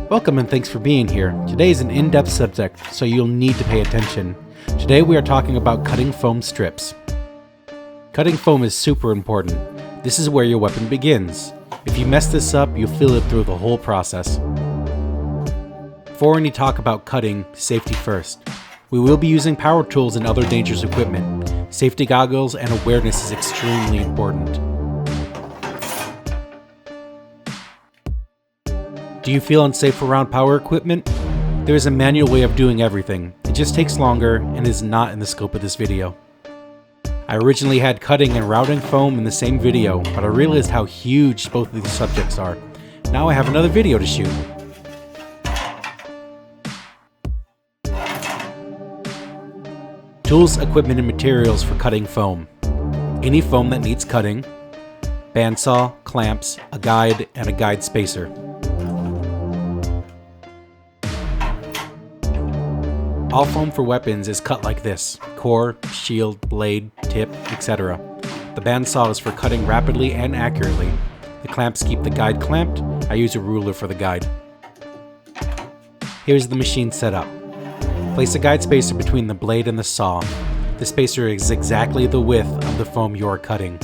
Welcome and thanks for being here. Today is an in-depth subject, so you'll need to pay attention. Today we are talking about cutting foam strips. Cutting foam is super important. This is where your weapon begins. If you mess this up, you'll feel it through the whole process. Before any talk about cutting, safety first. We will be using power tools and other dangerous equipment. Safety goggles and awareness is extremely important. Do you feel unsafe around power equipment? There is a manual way of doing everything. It just takes longer and is not in the scope of this video. I originally had cutting and routing foam in the same video, but I realized how huge both of these subjects are. Now I have another video to shoot. Tools, equipment, and materials for cutting foam. Any foam that needs cutting, bandsaw, clamps, a guide, and a guide spacer. All foam for weapons is cut like this: core, shield, blade, tip, etc. The bandsaw is for cutting rapidly and accurately. The clamps keep the guide clamped. I use a ruler for the guide. Here's the machine setup. Place a guide spacer between the blade and the saw. The spacer is exactly the width of the foam you are cutting.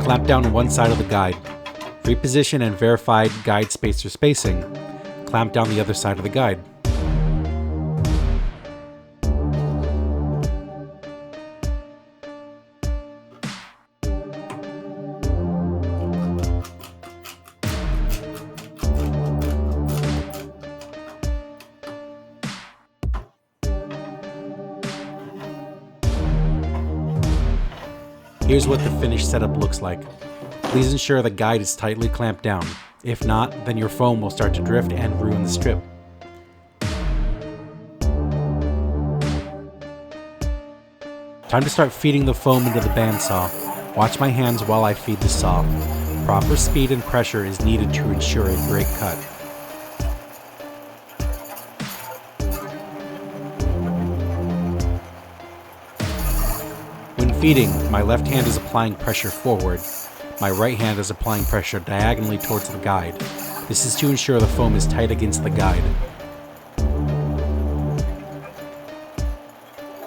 Clamp down on one side of the guide. Reposition and verify guide spacer spacing. Clamp down the other side of the guide. Here's what the finished setup looks like. Please ensure the guide is tightly clamped down. If not, then your foam will start to drift and ruin the strip. Time to start feeding the foam into the bandsaw. Watch my hands while I feed the saw. Proper speed and pressure is needed to ensure a great cut. When feeding, my left hand is applying pressure forward. My right hand is applying pressure diagonally towards the guide. This is to ensure the foam is tight against the guide.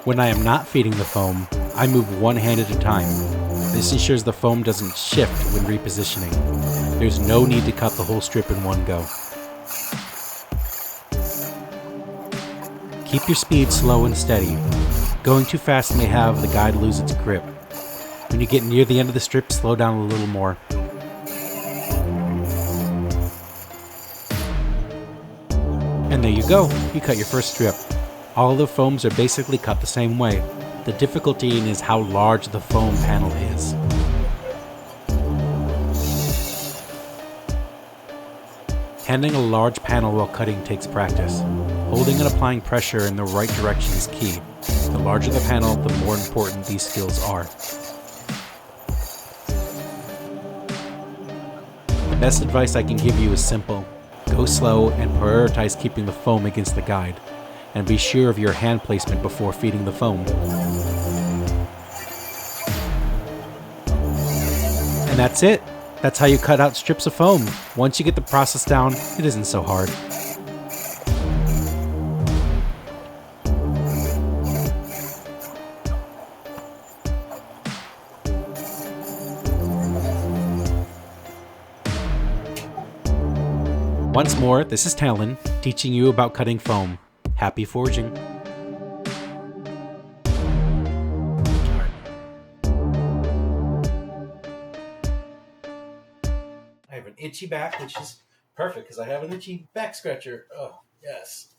When I am not feeding the foam, I move one hand at a time. This ensures the foam doesn't shift when repositioning. There's no need to cut the whole strip in one go. Keep your speed slow and steady. Going too fast may have the guide lose its grip. When you get near the end of the strip, slow down a little more. And there you go, you cut your first strip. All of the foams are basically cut the same way. The difficulty is how large the foam panel is. Handling a large panel while cutting takes practice. Holding and applying pressure in the right direction is key. The larger the panel, the more important these skills are. The best advice I can give you is simple. Go slow and prioritize keeping the foam against the guide. And be sure of your hand placement before feeding the foam. And that's it. That's how you cut out strips of foam. Once you get the process down, it isn't so hard. Once more, this is Talen, teaching you about cutting foam. Happy forging! I have an itchy back, which is perfect because I have an itchy back scratcher. Oh, yes.